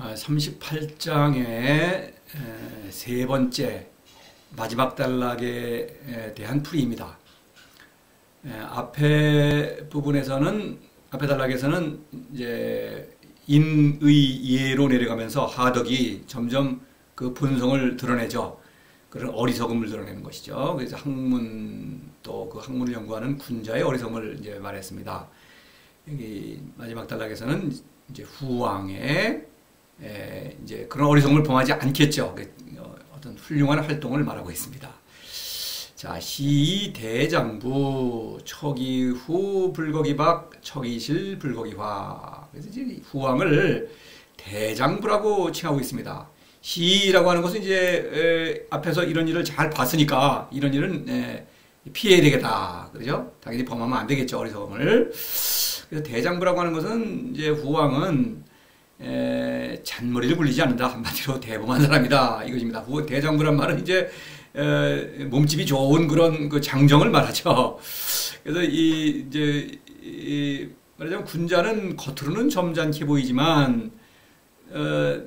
38장의 세 번째 마지막 단락에 대한 풀이입니다. 앞에 부분에서는, 앞에 단락에서는 이제 인의 예로 내려가면서 하덕이 점점 그 본성을 드러내죠. 그런 어리석음을 드러내는 것이죠. 그래서 학문, 또 그 학문을 연구하는 군자의 어리석음을 이제 말했습니다. 여기 마지막 단락에서는 이제 후왕의 이제 그런 어리석음을 범하지 않겠죠. 어떤 훌륭한 활동을 말하고 있습니다. 자, 시대장부 척이후 불거기박 척이실 불거기화. 그래서 이제 후왕을 대장부라고 칭하고 있습니다. 시라고 하는 것은 이제 앞에서 이런 일을 잘 봤으니까 이런 일은 피해야 되겠다. 그렇죠? 당연히 범하면 안 되겠죠. 어리석음을. 그래서 대장부라고 하는 것은 이제 후왕은 잔머리를 굴리지 않는다. 한마디로 대범한 사람이다. 이것입니다. 대장부란 말은 이제 몸집이 좋은 그런 그 장정을 말하죠. 그래서 말하자면 군자는 겉으로는 점잖게 보이지만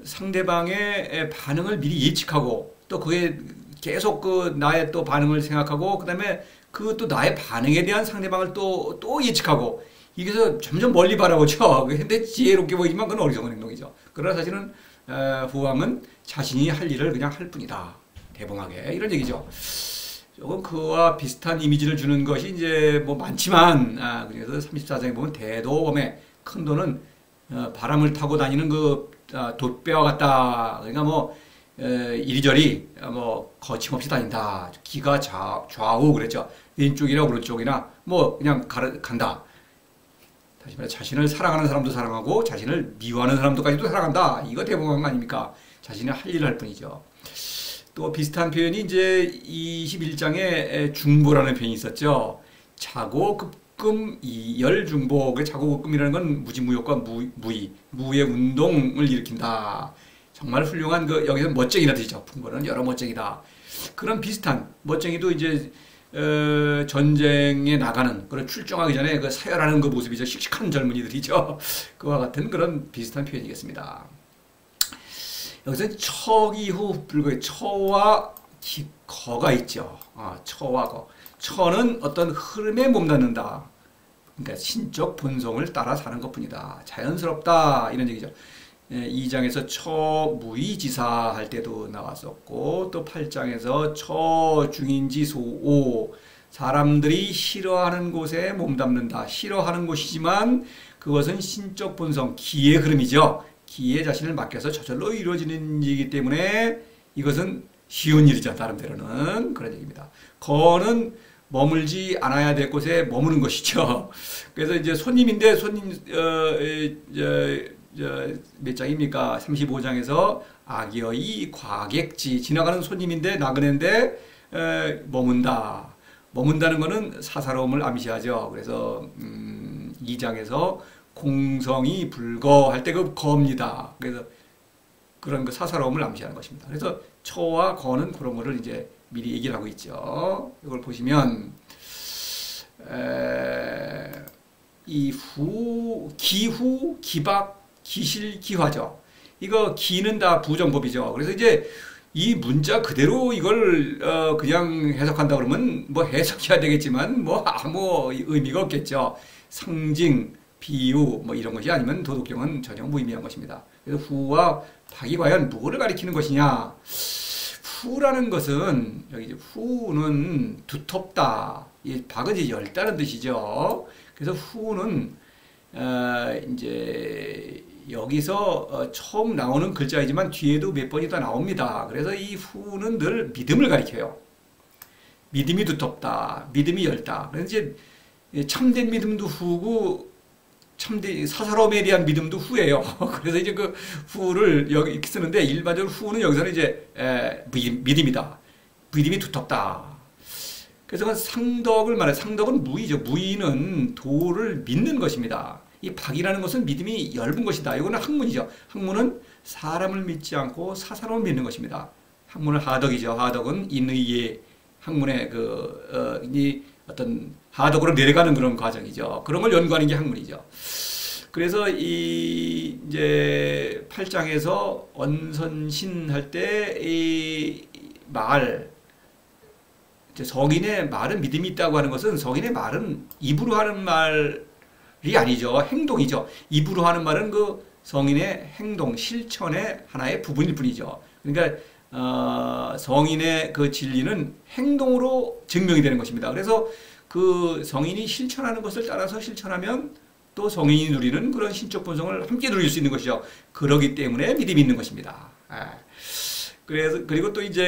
상대방의 반응을 미리 예측하고 또 그게 계속 그 나의 또 반응을 생각하고 그다음에 그 또 나의 반응에 대한 상대방을 또 예측하고 이게서 점점 멀리 바라보죠. 근데 지혜롭게 보이지만 그건 어리석은 행동이죠. 그러나 사실은 후왕은 자신이 할 일을 그냥 할 뿐이다. 대범하게 이런 얘기죠. 조금 그와 비슷한 이미지를 주는 것이 이제 뭐 많지만 그래서 34장에 보면 대도범의 큰 도는 바람을 타고 다니는 그 돛배와 같다. 그러니까 뭐 이리저리 뭐 거침없이 다닌다. 기가 좌우 그랬죠. 왼쪽이나 오른쪽이나 뭐 그냥 간다. 다시 말해 자신을 사랑하는 사람도 사랑하고 자신을 미워하는 사람도까지도 사랑한다. 이거 대범한 거 아닙니까? 자신이 할 일을 할 뿐이죠. 또 비슷한 표현이 이제 21장에 중보라는 표현이 있었죠. 자고 급금 이열 중보. 자고 급금이라는 건 무지무효과 무의 운동을 일으킨다. 정말 훌륭한 여기서 멋쟁이라 뜻이죠. 풍부는 여러 멋쟁이다. 그런 비슷한 멋쟁이도 이제 전쟁에 나가는 그런 출정하기 전에 그 사열하는 그 모습이죠. 씩씩한 젊은이들이죠. 그와 같은 그런 비슷한 표현이겠습니다. 여기서 척이후 불거의 처와 거가 있죠. 처와 거. 처는 어떤 흐름에 몸담는다. 그러니까 신적 본성을 따라 사는 것뿐이다. 자연스럽다 이런 얘기죠. 2장에서 처무이지사 할 때도 나왔었고 또 8장에서 처중인지소오 사람들이 싫어하는 곳에 몸담는다. 싫어하는 곳이지만 그것은 신적 본성, 기의 흐름이죠. 기에 자신을 맡겨서 저절로 이루어지는 일이기 때문에 이것은 쉬운 일이죠. 나름대로는 그런 얘기입니다. 거는 머물지 않아야 될 곳에 머무는 것이죠. 그래서 이제 손님인데 몇 장입니까? 35장에서 악여이 과객지 지나가는 손님인데 나그네인데 머문다. 머문다는 것은 사사로움을 암시하죠. 그래서 2장에서 공성이 불거 할 때 그 거입니다. 그래서 그런 그 사사로움을 암시하는 것입니다. 그래서 처와 거는 그런 거를 이제 미리 얘기를 하고 있죠. 이걸 보시면 기후, 기박, 기실, 기화죠. 이거 기는 다 부정법이죠. 그래서 이제 이 문자 그대로 이걸 그냥 해석한다 그러면 뭐 해석해야 되겠지만 뭐 아무 의미가 없겠죠. 상징, 비유 뭐 이런 것이 아니면 도덕경은 전혀 무의미한 것입니다. 그래서 후와 박이 과연 무엇을 가리키는 것이냐? 후라는 것은 여기 이제 후는 두텁다. 이 박은 이제 열다는 뜻이죠. 그래서 후는 이제 여기서 처음 나오는 글자이지만 뒤에도 몇 번이 더 나옵니다. 그래서 이 후는 늘 믿음을 가리켜요. 믿음이 두텁다. 믿음이 열다. 그래서 이제 참된 믿음도 후고 참된 사사로움에 대한 믿음도 후예요. 그래서 이제 그 후를 여기 이렇게 쓰는데 일반적으로 후는 여기서는 이제 믿음이다. 믿음이 두텁다. 그래서 상덕을 말해. 상덕은 무의죠. 무의는 도를 믿는 것입니다. 이 박이라는 것은 믿음이 엷은 것이다. 이거는 학문이죠. 학문은 사람을 믿지 않고 사사로움을 믿는 것입니다. 학문은 하덕이죠. 하덕은 인의의 학문의 어떤 하덕으로 내려가는 그런 과정이죠. 그런 걸 연구하는 게 학문이죠. 그래서 이 이제 8장에서 언선신 할 때 이 말, 이제 성인의 말은 믿음이 있다고 하는 것은 성인의 말은 입으로 하는 말이 아니죠. 행동이죠. 입으로 하는 말은 그 성인의 행동, 실천의 하나의 부분일 뿐이죠. 그러니까 성인의 그 진리는 행동으로 증명이 되는 것입니다. 그래서 그 성인이 실천하는 것을 따라서 실천하면 또 성인이 누리는 그런 신적 본성을 함께 누릴 수 있는 것이죠. 그러기 때문에 믿음이 있는 것입니다. 그래서 그리고 또 이제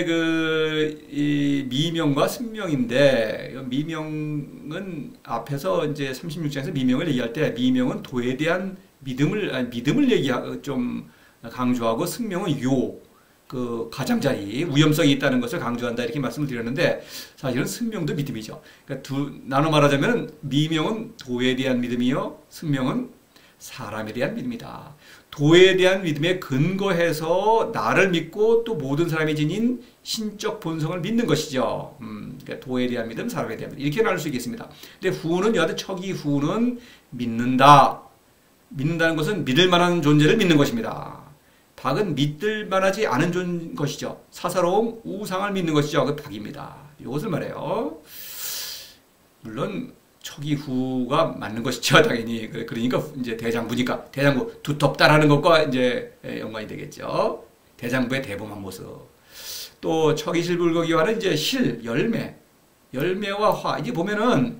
이 미명과 승명인데, 미명은 앞에서 이제 36장에서 미명을 얘기할 때 미명은 도에 대한 믿음을 좀 강조하고, 승명은 그 가장자리, 위험성이 있다는 것을 강조한다 이렇게 말씀을 드렸는데, 사실은 승명도 믿음이죠. 그러니까 나눠 말하자면 미명은 도에 대한 믿음이요, 승명은 사람에 대한 믿음이다. 도에 대한 믿음에 근거해서 나를 믿고 또 모든 사람이 지닌 신적 본성을 믿는 것이죠. 그러니까 도에 대한 믿음, 사람에 대한 믿음, 이렇게 나눌 수 있겠습니다. 근데 후는 여하튼 척이 후는 믿는다. 믿는다는 것은 믿을 만한 존재를 믿는 것입니다. 박은 믿을 만하지 않은 것이죠. 사사로움, 우상을 믿는 것이죠. 그 박입니다. 이것을 말해요. 물론 척이후가 맞는 것이죠, 당연히. 그러니까 이제 대장부니까 대장부 두텁다라는 것과 이제 연관이 되겠죠. 대장부의 대범한 모습. 또 척이실불거기와는 이제 열매와 화. 이제 보면은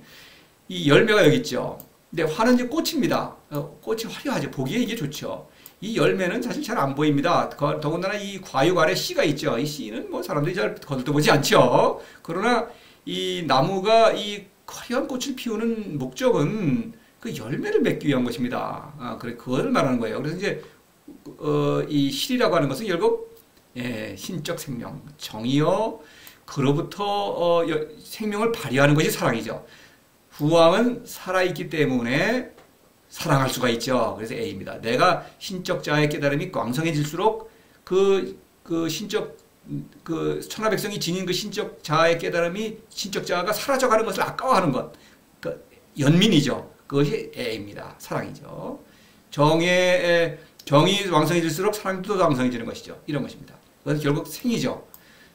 이 열매가 여기 있죠. 근데 화는 이제 꽃입니다. 꽃이 화려하죠. 보기에 이게 좋죠. 이 열매는 사실 잘 안 보입니다. 더군다나 이 과육 아래 씨가 있죠. 이 씨는 뭐 사람들이 잘 거들떠보지 않죠. 그러나 이 나무가 이 화려한 꽃을 피우는 목적은 그 열매를 맺기 위한 것입니다. 그래, 그걸 말하는 거예요. 그래서 이제, 이 실이라고 하는 것은 결국, 신적 생명, 정이요, 그로부터, 생명을 발휘하는 것이 사랑이죠. 후왕은 살아있기 때문에 사랑할 수가 있죠. 그래서 A입니다. 내가 신적 자의 깨달음이 왕성해질수록 그 천하백성이 지닌 그 신적 자아의 깨달음이, 신적 자아가 사라져가는 것을 아까워하는 것. 그 연민이죠. 그것이 애입니다. 사랑이죠. 정이 왕성해질수록 사랑도 왕성해지는 것이죠. 이런 것입니다. 그것은 결국 생이죠.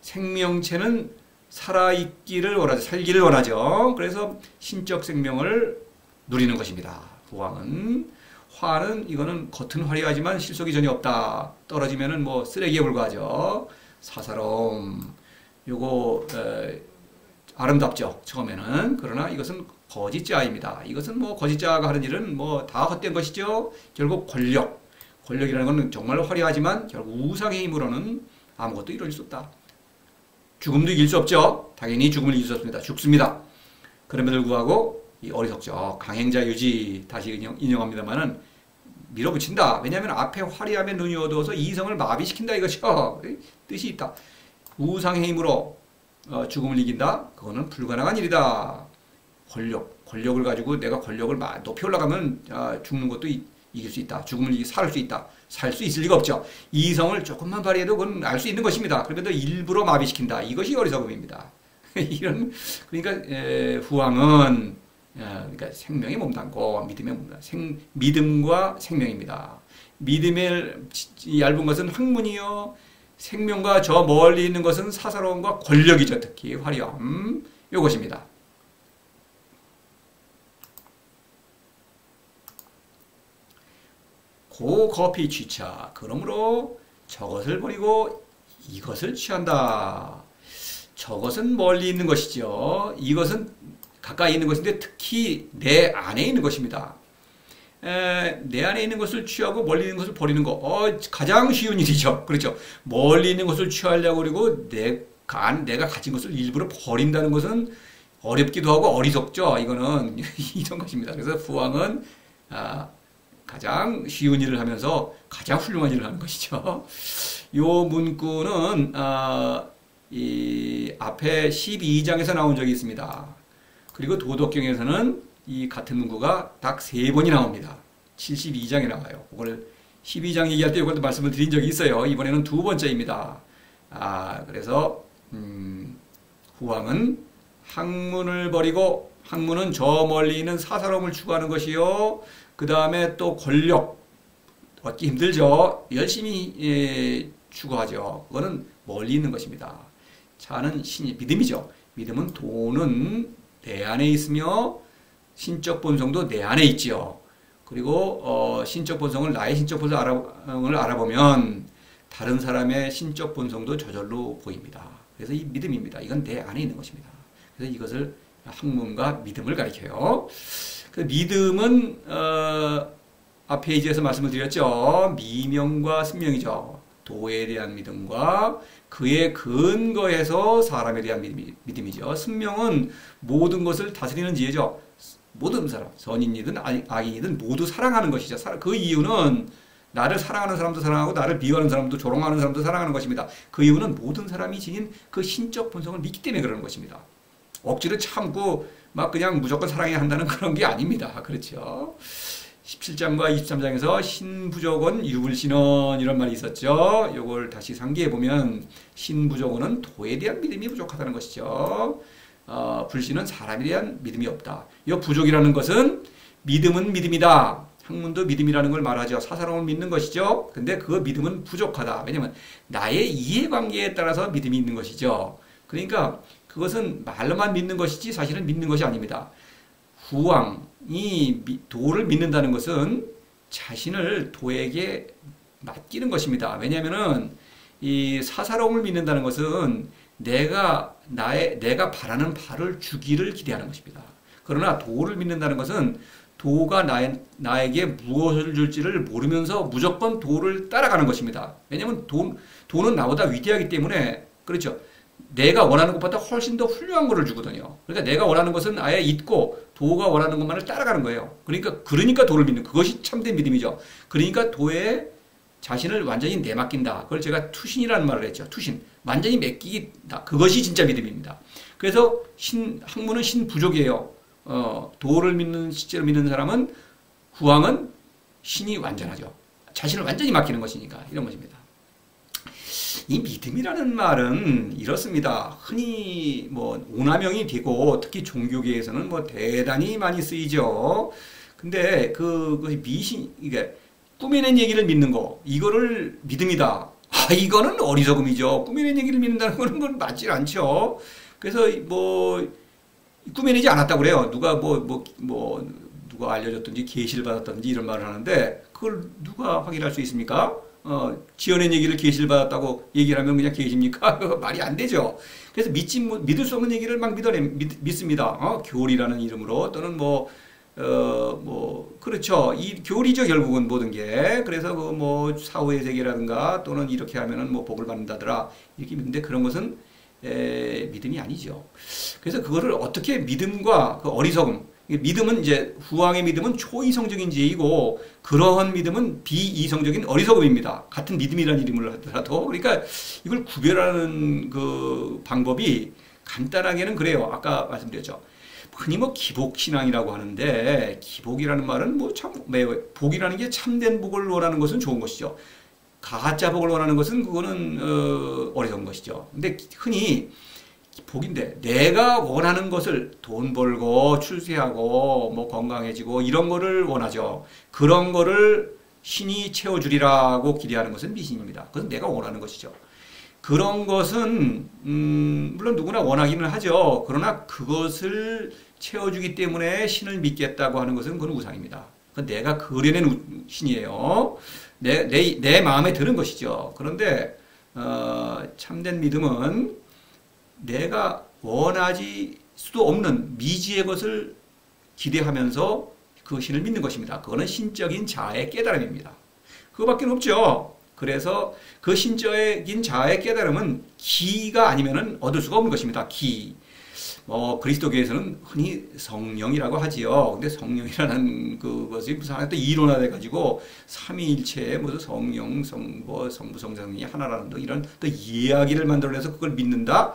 생명체는 살아있기를 원하죠. 살기를 원하죠. 그래서 신적 생명을 누리는 것입니다. 후왕은. 화는 이거는 겉은 화려하지만 실속이 전혀 없다. 떨어지면은 뭐 쓰레기에 불과하죠. 사사로움, 요거 아름답죠, 처음에는. 그러나 이것은 거짓자입니다. 이것은 뭐 거짓자가 하는 일은 뭐 다 헛된 것이죠. 결국 권력이라는 것은 정말 화려하지만 결국 우상의 힘으로는 아무것도 이룰 수 없다. 죽음도 이길 수 없죠. 당연히 죽음을 이길 수 없습니다. 죽습니다. 그럼에도 불구하고 이 어리석죠. 강행자 유지, 다시 인용합니다만은 밀어붙인다. 왜냐하면 앞에 화려함에 눈이 어두워서 이성을 마비시킨다 이것이죠. 뜻이 있다. 우상의 힘으로 죽음을 이긴다. 그거는 불가능한 일이다. 권력을 가지고 내가 권력을 높이 올라가면 죽는 것도 이길 수 있다. 죽음을 살 수 있다. 살 수 있을 리가 없죠. 이성을 조금만 발휘해도 그건 알 수 있는 것입니다. 그런데도 일부러 마비시킨다. 이것이 어리석음입니다. 그러니까 후왕은 그러니까 생명에 몸담고 믿음에 몸담고 믿음과 생명입니다. 믿음의 얇은 것은 학문이요, 생명과 저 멀리 있는 것은 사사로움과 권력이죠. 특히 화려함, 이것입니다. 고거피 취차. 그러므로 저것을 버리고 이것을 취한다. 저것은 멀리 있는 것이죠. 이것은 가까이 있는 것인데 특히 내 안에 있는 것입니다. 내 안에 있는 것을 취하고 멀리 있는 것을 버리는 거, 가장 쉬운 일이죠. 그렇죠. 멀리 있는 것을 취하려고 그리고 내가 가진 것을 일부러 버린다는 것은 어렵기도 하고 어리석죠. 이거는 이런 것입니다. 그래서 후왕은 가장 쉬운 일을 하면서 가장 훌륭한 일을 하는 것이죠. 요 문구는 이 앞에 12장에서 나온 적이 있습니다. 그리고 도덕경에서는 이 같은 문구가 딱 3번이 나옵니다. 72장에 나와요. 그걸 12장 얘기할 때 이것도 말씀을 드린 적이 있어요. 이번에는 2번째입니다. 그래서 후왕은 학문을 버리고, 학문은 저 멀리 있는 사사로움을 추구하는 것이요, 그 다음에 또 권력, 얻기 힘들죠. 열심히 추구하죠. 그거는 멀리 있는 것입니다. 차는 신이 믿음이죠. 믿음은 돈은 내 안에 있으며 신적 본성도 내 안에 있지요. 그리고 신적 본성을 나의 신적 본성을 알아보면 다른 사람의 신적 본성도 저절로 보입니다. 그래서 이 믿음입니다. 이건 내 안에 있는 것입니다. 그래서 이것을 학문과 믿음을 가리켜요. 그 믿음은 앞 페이지에서 말씀을 드렸죠. 미명과 순명이죠. 도에 대한 믿음과 그의 근거에서 사람에 대한 믿음이죠. 순명은 모든 것을 다스리는 지혜죠. 모든 사람, 선인이든 악인이든 모두 사랑하는 것이죠. 그 이유는 나를 사랑하는 사람도 사랑하고 나를 비하하는 사람도 조롱하는 사람도 사랑하는 것입니다. 그 이유는 모든 사람이 지닌 그 신적 본성을 믿기 때문에 그러는 것입니다. 억지로 참고 막 그냥 무조건 사랑해야 한다는 그런 게 아닙니다. 그렇죠. 17장과 23장에서 신부족은 유불신원 이런 말이 있었죠. 이걸 다시 상기해 보면 신부족은 도에 대한 믿음이 부족하다는 것이죠. 불신은 사람에 대한 믿음이 없다. 이 부족이라는 것은 믿음은 믿음이다. 학문도 믿음이라는 걸 말하죠. 사사로움을 믿는 것이죠. 근데 그 믿음은 부족하다. 왜냐하면 나의 이해관계에 따라서 믿음이 있는 것이죠. 그러니까 그것은 말로만 믿는 것이지 사실은 믿는 것이 아닙니다. 후왕이 도를 믿는다는 것은 자신을 도에게 맡기는 것입니다. 왜냐하면은 이 사사로움을 믿는다는 것은 내가 바라는 바를 주기를 기대하는 것입니다. 그러나 도를 믿는다는 것은 도가 나에게 무엇을 줄지를 모르면서 무조건 도를 따라가는 것입니다. 왜냐하면 도는 나보다 위대하기 때문에 그렇죠. 내가 원하는 것보다 훨씬 더 훌륭한 것을 주거든요. 그러니까 내가 원하는 것은 아예 잊고 도가 원하는 것만을 따라가는 거예요. 그러니까 도를 믿는 그것이 참된 믿음이죠. 그러니까 도에 자신을 완전히 내맡긴다. 그걸 제가 투신이라는 말을 했죠. 투신. 완전히 맡기다. 그것이 진짜 믿음입니다. 그래서 학문은 신부족이에요. 도를 실제로 믿는 사람은 후왕은 신이 완전하죠. 자신을 완전히 맡기는 것이니까 이런 것입니다. 이 믿음이라는 말은 이렇습니다. 흔히 오남용이 되고 특히 종교계에서는 대단히 많이 쓰이죠. 근데 이게 꾸며낸 얘기를 믿는 거 이거를 믿음이다. 이거는 어리석음이죠. 꾸며낸 얘기를 믿는다는 건 맞지 않죠. 그래서 꾸며내지 않았다고 그래요. 누가 알려줬든지 계시를 받았든지 이런 말을 하는데 그걸 누가 확인할 수 있습니까? 지어낸 얘기를 계시를 받았다고 얘기를 하면 그냥 계시입니까? 말이 안 되죠. 그래서 믿을 수 없는 얘기를 막 믿습니다. 교리라는 이름으로 또는 그렇죠. 이 교리죠, 결국은 모든 게. 그래서 사후의 세계라든가 또는 이렇게 하면은 복을 받는다더라. 이렇게 믿는데 그런 것은 믿음이 아니죠. 그래서 그거를 어떻게 믿음과 그 어리석음, 믿음은 이제 후왕의 믿음은 초이성적인 지혜이고 그러한 믿음은 비이성적인 어리석음입니다. 같은 믿음이라는 이름을 하더라도. 그러니까 이걸 구별하는 그 방법이 간단하게는 그래요. 아까 말씀드렸죠. 흔히 기복신앙이라고 하는데 기복이라는 말은 복이라는 게 참된 복을 원하는 것은 좋은 것이죠. 가짜 복을 원하는 것은 그거는 어리석은 것이죠. 근데 흔히 복인데 내가 원하는 것을 돈 벌고 출세하고 건강해지고 이런 거를 원하죠. 그런 거를 신이 채워주리라고 기대하는 것은 미신입니다. 그것은 내가 원하는 것이죠. 그런 것은 물론 누구나 원하기는 하죠. 그러나 그것을 채워주기 때문에 신을 믿겠다고 하는 것은 그건 우상입니다. 그건 내가 그려낸 신이에요. 내 마음에 드는 것이죠. 그런데 참된 믿음은 내가 원하지 수도 없는 미지의 것을 기대하면서 그 신을 믿는 것입니다. 그거는 신적인 자아의 깨달음입니다. 그거밖에 없죠. 그래서 그 신적인 자아의 깨달음은 기가 아니면 얻을 수가 없는 것입니다. 기. 그리스도교에서는 흔히 성령이라고 하지요. 근데 성령이라는 그것이 무슨 하나 또 이론화돼가지고 삼위일체의 무슨 성령, 성부, 성성이 하나라는 이런 또 이야기를 만들어내서 그걸 믿는다?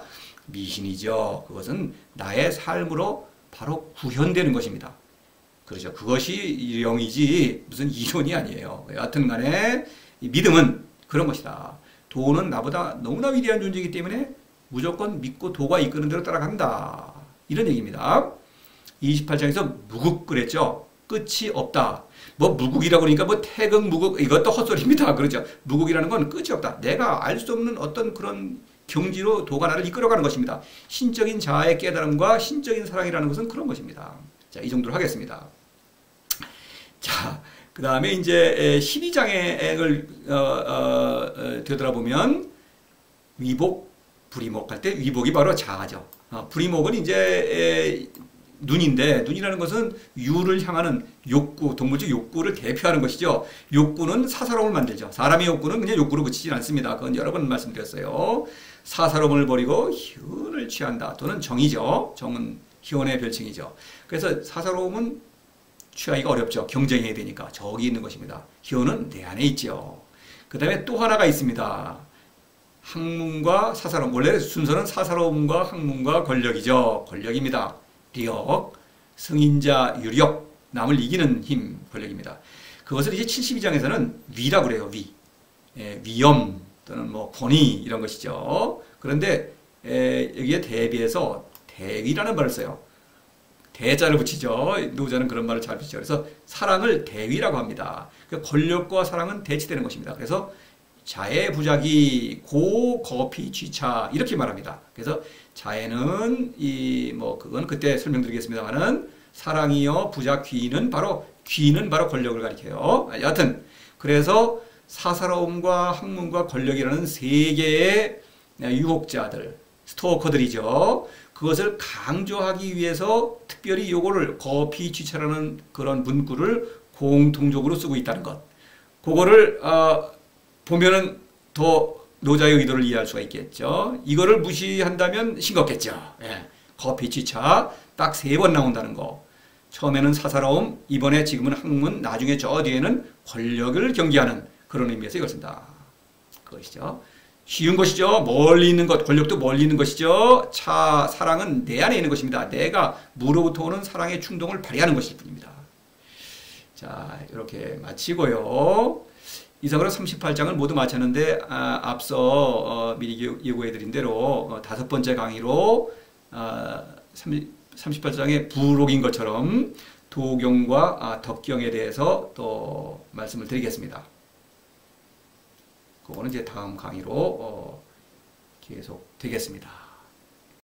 미신이죠. 그것은 나의 삶으로 바로 구현되는 것입니다. 그렇죠. 그것이 영이지 무슨 이론이 아니에요. 여하튼 간에 믿음은 그런 것이다. 도는 나보다 너무나 위대한 존재이기 때문에 무조건 믿고 도가 이끄는 대로 따라간다. 이런 얘기입니다. 28장에서 무국 그랬죠. 끝이 없다. 뭐 무국이라고 그러니까 뭐 태극 무국 이것도 헛소리입니다. 그렇죠. 무국이라는 건 끝이 없다. 내가 알 수 없는 어떤 그런 경지로 도가 나를 이끌어가는 것입니다. 신적인 자아의 깨달음과 신적인 사랑이라는 것은 그런 것입니다. 자, 이 정도로 하겠습니다. 자, 그 다음에 이제 12장을 되돌아보면 위복, 불이목 할 때 위복이 바로 자아죠. 불이목은 이제 눈인데, 눈이라는 것은 유를 향하는 욕구, 동물적 욕구를 대표하는 것이죠. 욕구는 사사로움을 만들죠. 사람의 욕구는 그냥 욕구로 그치지 않습니다. 그건 여러 번 말씀드렸어요. 사사로움을 버리고 희언을 취한다. 또는 정이죠. 정은 희언의 별칭이죠. 그래서 사사로움은 취하기가 어렵죠. 경쟁해야 되니까. 저기 있는 것입니다. 희언은 내 안에 있죠. 그 다음에 또 하나가 있습니다. 학문과 사사로움. 원래 순서는 사사로움과 학문과 권력이죠. 권력입니다. 력, 승인자 유력, 남을 이기는 힘, 권력입니다. 그것을 이제 72장에서는 위라고 그래요. 위. 위엄 또는 뭐 권위 이런 것이죠. 그런데 여기에 대비해서 대위라는 말을 써요. 대자를 붙이죠. 노자는 그런 말을 잘 붙이죠. 그래서 사랑을 대위라고 합니다. 그러니까 권력과 사랑은 대치되는 것입니다. 그래서 자애 부작이 고 거피 취차 이렇게 말합니다. 그래서 자애는 그건 그때 설명드리겠습니다만은 사랑이요 부작 귀는 바로 권력을 가리켜요. 여하튼 그래서 사사로움과 학문과 권력이라는 세 개의 유혹자들 스토커들이죠. 그것을 강조하기 위해서 특별히 요거를 거피 취차라는 그런 문구를 공통적으로 쓰고 있다는 것. 그거를 보면은 더 노자의 의도를 이해할 수가 있겠죠. 이거를 무시한다면 싱겁겠죠. 예. 거피취차 딱 3번 나온다는 거. 처음에는 사사로움, 이번에 지금은 학문, 나중에 저 뒤에는 권력을 경계하는 그런 의미에서 이걸 쓴다. 그것이죠. 쉬운 것이죠. 멀리 있는 것, 권력도 멀리 있는 것이죠. 사랑은 내 안에 있는 것입니다. 내가 무로부터 오는 사랑의 충동을 발휘하는 것일 뿐입니다. 자, 이렇게 마치고요. 이상으로 38장을 모두 마쳤는데 앞서 미리 예고해드린 대로 5번째 강의로 38장의 부록인 것처럼 도경과 덕경에 대해서 또 말씀을 드리겠습니다. 그거는 이제 다음 강의로 계속 되겠습니다.